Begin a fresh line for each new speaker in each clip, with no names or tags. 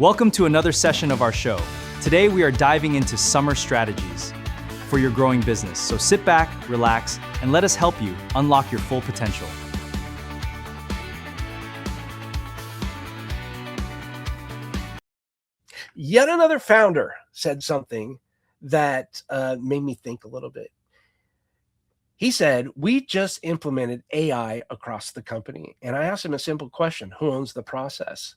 Welcome to another session of our show. Today we are diving into summer strategies for your growing business. So sit back, relax, and let us help you unlock your full potential.
Yet another founder said something that made me think a little bit. He said, we just implemented AI across the company. And I asked him a simple question: who owns the process?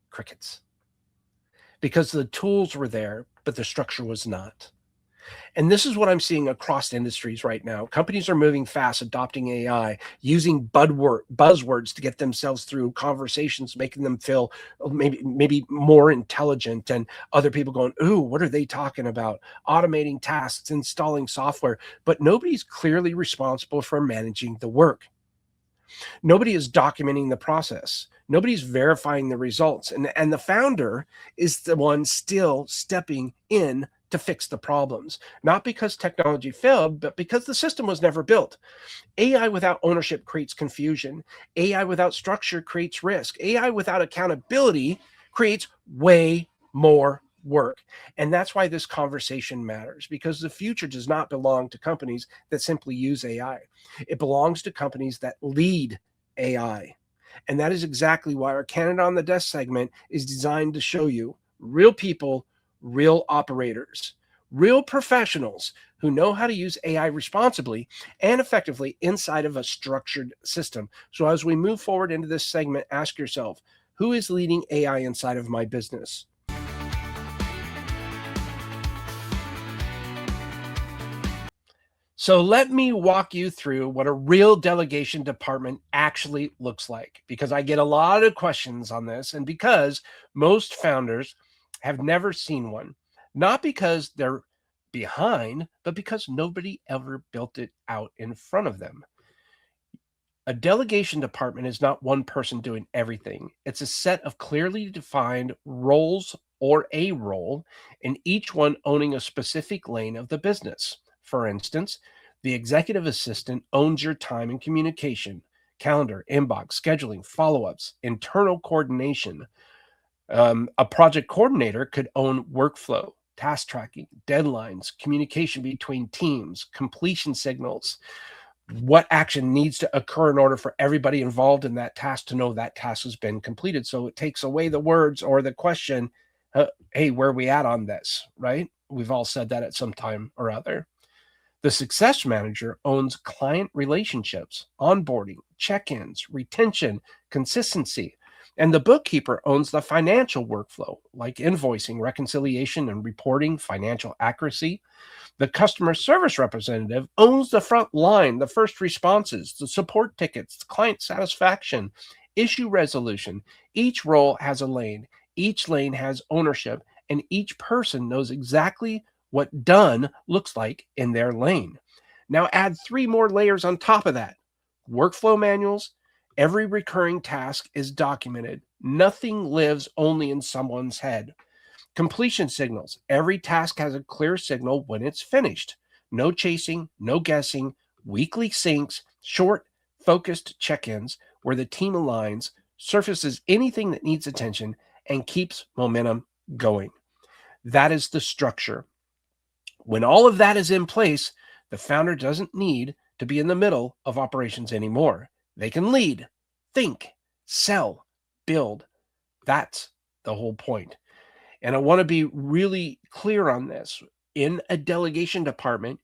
Crickets. Because the tools were there, but the structure was not. And this is what I'm seeing across industries right now. Companies are moving fast, adopting AI, using buzzwords to get themselves through conversations, making them feel maybe more intelligent, and other people going, ooh, what are they talking about? Automating tasks, installing software, but nobody's clearly responsible for managing the work. Nobody is documenting the process. Nobody's verifying the results. And the founder is the one still stepping in to fix the problems, not because technology failed, but because the system was never built. AI without ownership creates confusion. AI without structure creates risk. AI without accountability creates way more work. And that's why this conversation matters, because the future does not belong to companies that simply use AI. It belongs to companies that lead AI. And that is exactly why our Canada on the Desk segment is designed to show you real people, real operators, real professionals who know how to use AI responsibly and effectively inside of a structured system. So as we move forward into this segment, ask yourself, who is leading AI inside of my business? So let me walk you through what a real delegation department actually looks like, because I get a lot of questions on this, and because most founders have never seen one, not because they're behind, but because nobody ever built it out in front of them. A delegation department is not one person doing everything. It's a set of clearly defined roles or a role, and each one owning a specific lane of the business. For instance, the executive assistant owns your time and communication, calendar, inbox, scheduling, follow-ups, internal coordination. A project coordinator could own workflow, task tracking, deadlines, communication between teams, completion signals, what action needs to occur in order for everybody involved in that task to know that task has been completed. So it takes away the words or the question, hey, where are we at on this, right? We've all said that at some time or other. The success manager owns client relationships, onboarding, check-ins, retention, consistency. And the bookkeeper owns the financial workflow, like invoicing, reconciliation, and reporting, financial accuracy. The customer service representative owns the front line, the first responses, the support tickets, client satisfaction, issue resolution. Each role has a lane. Each lane has ownership, and each person knows exactly what done looks like in their lane. Now add 3 more layers on top of that. Workflow manuals. Every recurring task is documented. Nothing lives only in someone's head. Completion signals. Every task has a clear signal when it's finished. No chasing, no guessing, weekly syncs, short, focused check-ins where the team aligns, surfaces anything that needs attention, and keeps momentum going. That is the structure. When all of that is in place, the founder doesn't need to be in the middle of operations anymore. They can lead, think, sell, build. That's the whole point. And I want to be really clear on this. In a delegation department,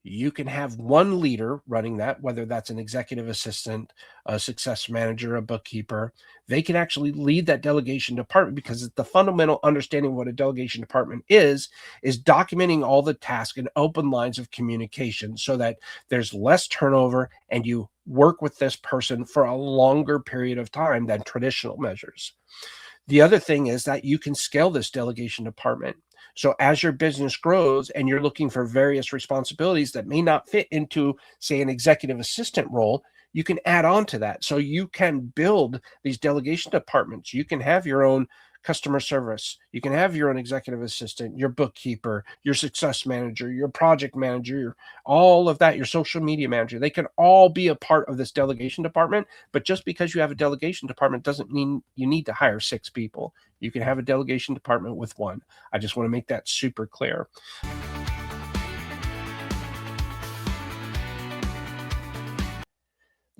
you can have one leader running that, whether that's an executive assistant, a success manager, a bookkeeper. They can actually lead that delegation department, because the fundamental understanding of what a delegation department is documenting all the tasks and open lines of communication so that there's less turnover and you work with this person for a longer period of time than traditional measures. The other thing is that you can scale this delegation department. So as your business grows and you're looking for various responsibilities that may not fit into, say, an executive assistant role, you can add on to that. So you can build these delegation departments. You can have your own customer service. You can have your own executive assistant, your bookkeeper, your success manager, your project manager, all of that, your social media manager. They can all be a part of this delegation department. But just because you have a delegation department doesn't mean you need to hire 6 people. You can have a delegation department with 1. I just want to make that super clear.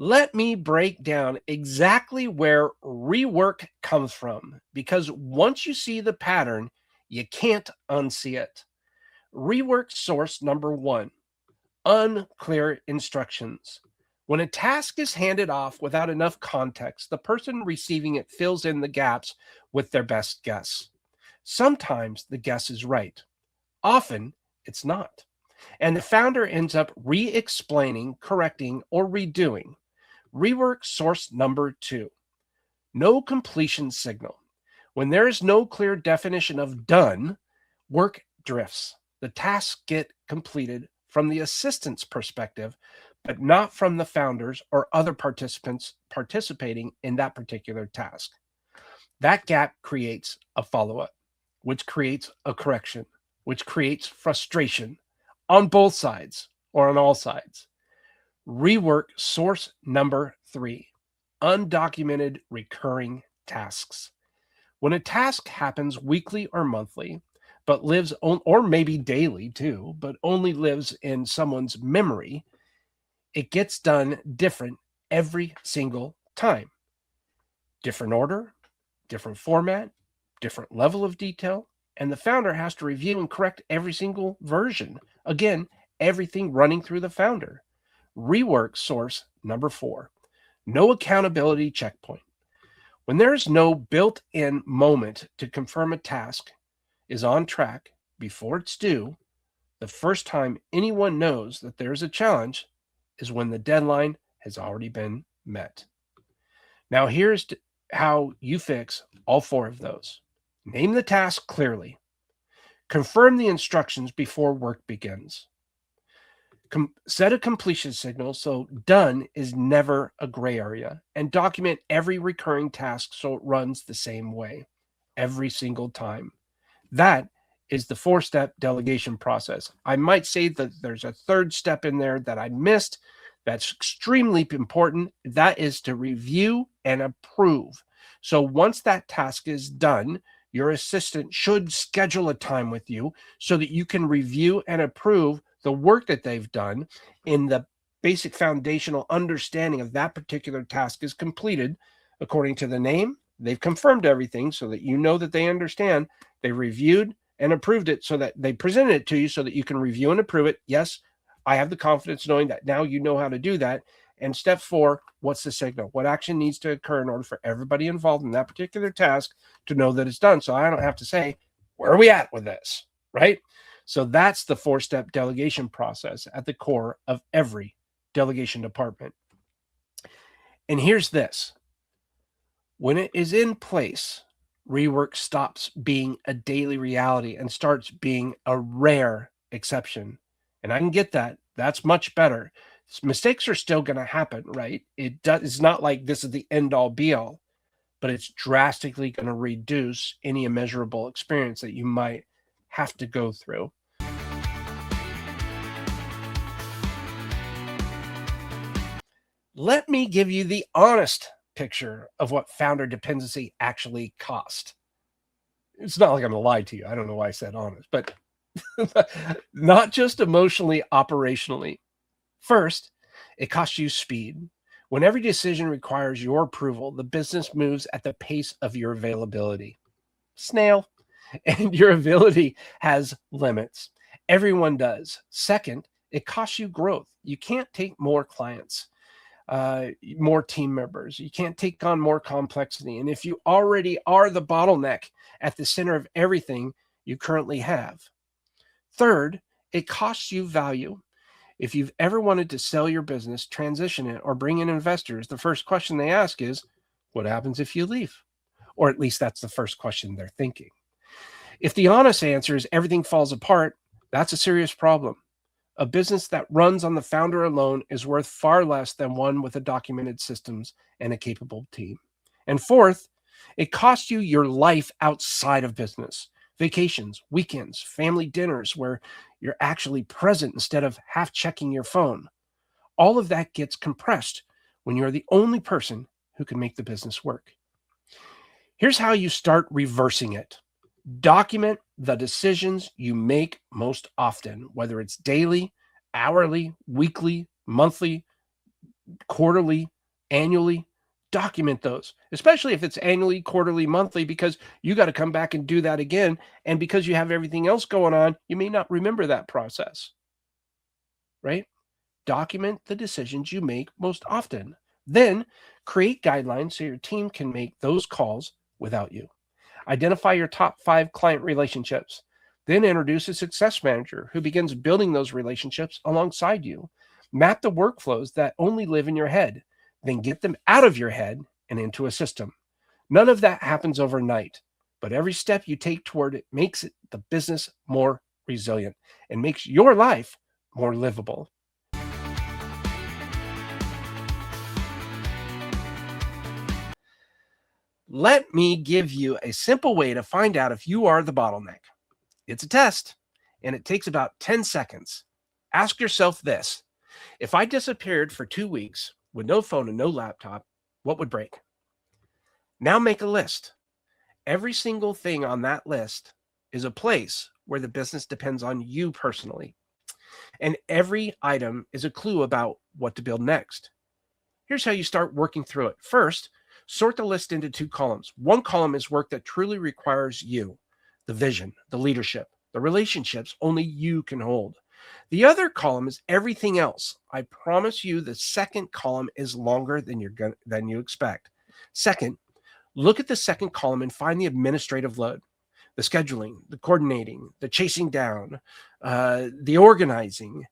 Let me break down exactly where rework comes from, because once you see the pattern, you can't unsee it. Rework source number 1, unclear instructions. When a task is handed off without enough context, the person receiving it fills in the gaps with their best guess. Sometimes the guess is right. Often it's not. And the founder ends up re-explaining, correcting, or redoing. Rework source number 2, no completion signal. When there is no clear definition of done, work drifts. The tasks get completed from the assistant's perspective, but not from the founders or other participants participating in that particular task. That gap creates a follow-up, which creates a correction, which creates frustration on both sides or on all sides. Rework source number 3, undocumented recurring tasks. When a task happens weekly or monthly, but lives on, or maybe daily too, but only lives in someone's memory, it gets done different every single time. Different order, different format, different level of detail, and the founder has to review and correct every single version. Again, everything running through the founder. Rework source number 4, no accountability checkpoint. When there is no built-in moment to confirm a task is on track before it's due, the first time anyone knows that there's a challenge is when the deadline has already been met. Now here's how you fix all 4 of those. Name the task clearly. Confirm the instructions before work begins. Set a completion signal so done is never a gray area, and document every recurring task so it runs the same way every single time. That is the 4-step delegation process. I might say that there's a 3rd step in there that I missed that's extremely important. That is to review and approve. So once that task is done, your assistant should schedule a time with you so that you can review and approve the work that they've done in the basic foundational understanding of that particular task is completed according to the name. They've confirmed everything so that you know that they understand. They reviewed and approved it so that they presented it to you so that you can review and approve it. Yes, I have the confidence knowing that now you know how to do that. And step 4, what's the signal? What action needs to occur in order for everybody involved in that particular task to know that it's done? So I don't have to say, where are we at with this, right? So that's the 4-step delegation process at the core of every delegation department. And here's this. When it is in place, rework stops being a daily reality and starts being a rare exception. And I can get that. That's much better. Mistakes are still going to happen, right? It's not like this is the end all be all, but it's drastically going to reduce any immeasurable experience that you might have to go through. Let me give you the honest picture of what founder dependency actually cost. It's not like I'm going to lie to you. I don't know why I said honest, but not just emotionally, operationally. First, it costs you speed. When every decision requires your approval, the business moves at the pace of your availability. Snail. And your ability has limits. Everyone does. Second, it costs you growth. You can't take more clients, more team members. You can't take on more complexity. And if you already are the bottleneck at the center of everything you currently have. Third, it costs you value. If you've ever wanted to sell your business, transition it, or bring in investors, the first question they ask is, what happens if you leave? Or at least that's the first question they're thinking. If the honest answer is everything falls apart, that's a serious problem. A business that runs on the founder alone is worth far less than one with a documented systems and a capable team. And fourth, It costs you your life outside of business, vacations, weekends, family dinners where you're actually present instead of half checking your phone. All of that gets compressed when you're the only person who can make the business work. Here's how you start reversing it. Document the decisions you make most often, whether it's daily, hourly, weekly, monthly, quarterly, annually. Document those, especially if it's annually, quarterly, monthly, because you got to come back and do that again. And because you have everything else going on, you may not remember that process, right? Document the decisions you make most often. Then create guidelines so your team can make those calls without you. Identify your top 5 client relationships. Then introduce a success manager who begins building those relationships alongside you. Map the workflows that only live in your head. Then get them out of your head and into a system. None of that happens overnight, but every step you take toward it makes the business more resilient and makes your life more livable. Let me give you a simple way to find out if you are the bottleneck. It's a test, and it takes about 10 seconds. Ask yourself this: if I disappeared for 2 weeks with no phone and no laptop, what would break? Now make a list. Every single thing on that list is a place where the business depends on you personally. And every item is a clue about what to build next. Here's how you start working through it. First, sort the list into 2 columns. One column is work that truly requires you, the vision, the leadership, the relationships only you can hold. The other column is everything else. I promise you the second column is longer than you expect. Second, look at the second column and find the administrative load, the scheduling, the coordinating, the chasing down, the organizing,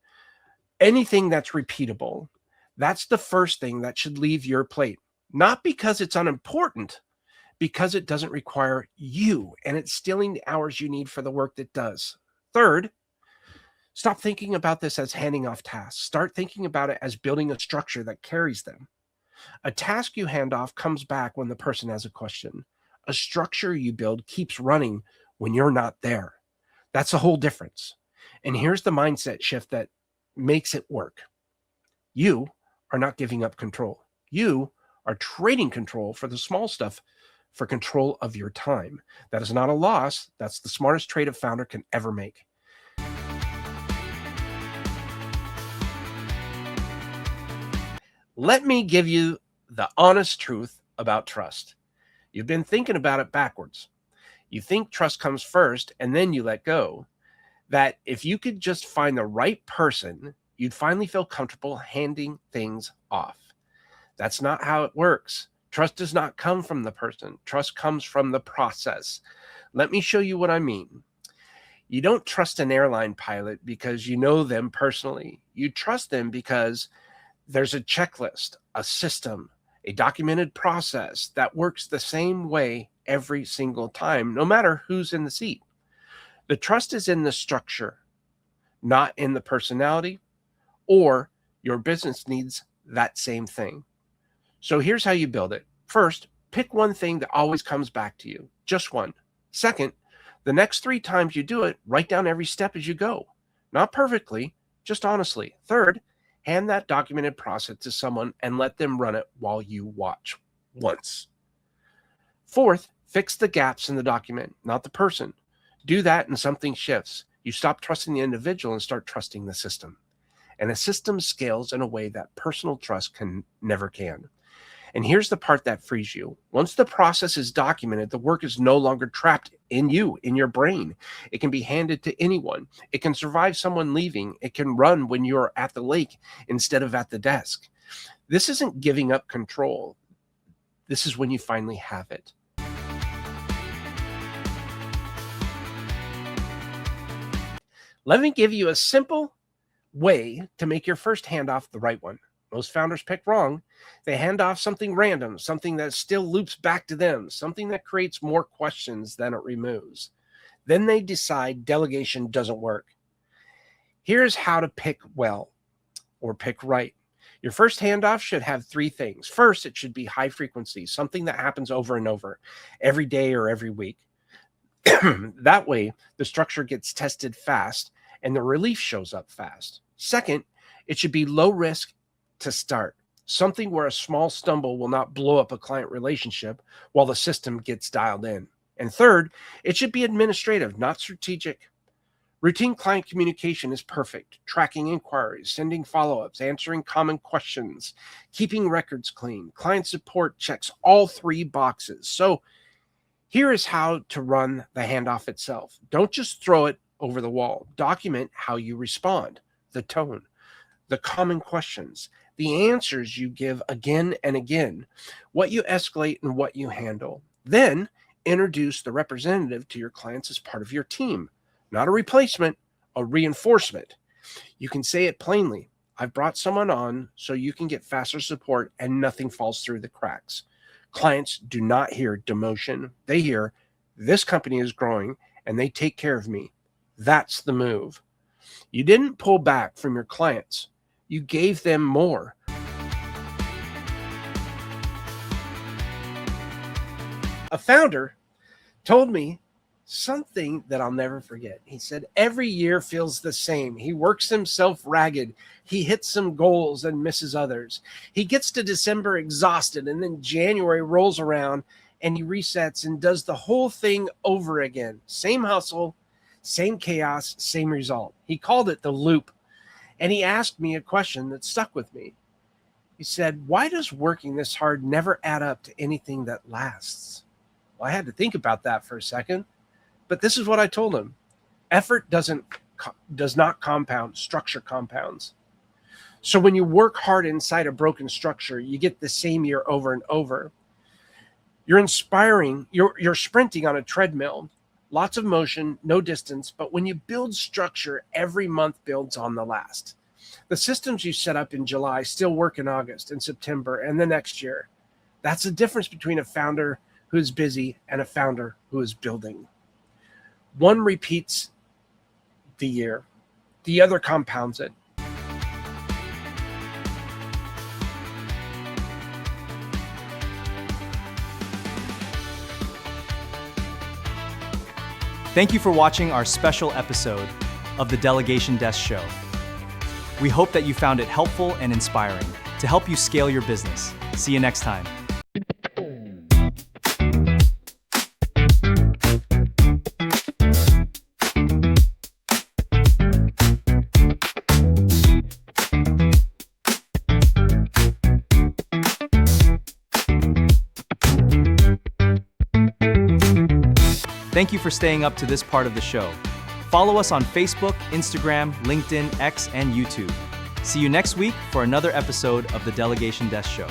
anything that's repeatable. That's the first thing that should leave your plate. Not because it's unimportant, because it doesn't require you and it's stealing the hours you need for the work that does. Third, stop thinking about this as handing off tasks. Start thinking about it as building a structure that carries them. A task you hand off comes back when the person has a question. A structure you build keeps running when you're not there. That's a whole difference. And here's the mindset shift that makes it work. You are not giving up control. You are trading control for the small stuff, for control of your time. That is not a loss. That's the smartest trade a founder can ever make. Let me give you the honest truth about trust. You've been thinking about it backwards. You think trust comes first and then you let go. That if you could just find the right person, you'd finally feel comfortable handing things off. That's not how it works. Trust does not come from the person. Trust comes from the process. Let me show you what I mean. You don't trust an airline pilot because you know them personally. You trust them because there's a checklist, a system, a documented process that works the same way every single time, no matter who's in the seat. The trust is in the structure, not in the personality, or your business needs that same thing. So here's how you build it. First, pick one thing that always comes back to you, just one. Second, the next 3 times you do it, write down every step as you go. Not perfectly, just honestly. Third, hand that documented process to someone and let them run it while you watch once. Fourth, fix the gaps in the document, not the person. Do that and something shifts. You stop trusting the individual and start trusting the system. And a system scales in a way that personal trust never can. And here's the part that frees you. Once the process is documented, the work is no longer trapped in you, in your brain. It can be handed to anyone. It can survive someone leaving. It can run when you're at the lake instead of at the desk. This isn't giving up control. This is when you finally have it. Let me give you a simple way to make your first handoff the right one. Most founders pick wrong. They hand off something random, something that still loops back to them, something that creates more questions than it removes. Then they decide delegation doesn't work. Here's how to pick well or pick right. Your first handoff should have three things. First, it should be high frequency, something that happens over and over every day or every week. That way, the structure gets tested fast and the relief shows up fast. Second, it should be low risk to start, something where a small stumble will not blow up a client relationship while the system gets dialed in. And third, it should be administrative, not strategic. Routine client communication is perfect. Tracking inquiries, sending follow-ups, answering common questions, keeping records clean. Client support checks all three boxes. So here is how to run the handoff itself. Don't just throw it over the wall. Document how you respond, the tone, the common questions, the answers you give again and again, what you escalate and what you handle. Then introduce the representative to your clients as part of your team. Not a replacement, a reinforcement. You can say it plainly. I've brought someone on so you can get faster support and nothing falls through the cracks. Clients do not hear demotion. They hear, this company is growing and they take care of me. That's the move. You didn't pull back from your clients. You gave them more. A founder told me something that I'll never forget. He said, every year feels the same. He works himself ragged. He hits some goals and misses others. He gets to December exhausted, and then January rolls around and he resets and does the whole thing over again. Same hustle, same chaos, same result. He called it the loop. And he asked me a question that stuck with me. He said, why does working this hard never add up to anything that lasts? Well, I had to think about that for a second. But this is what I told him. Effort does not compound, structure compounds. So when you work hard inside a broken structure, you get the same year over and over. You're sprinting on a treadmill, lots of motion, no distance, but when you build structure, every month builds on the last. The systems you set up in July still work in August and September and the next year. That's the difference between a founder who is busy and a founder who is building. One repeats the year, the other compounds it.
Thank you for watching our special episode of the Delegation Desk Show. We hope that you found it helpful and inspiring to help you scale your business. See you next time. Thank you for staying up to this part of the show. Follow us on Facebook, Instagram, LinkedIn, X, and YouTube. See you next week for another episode of the Delegation Desk Show.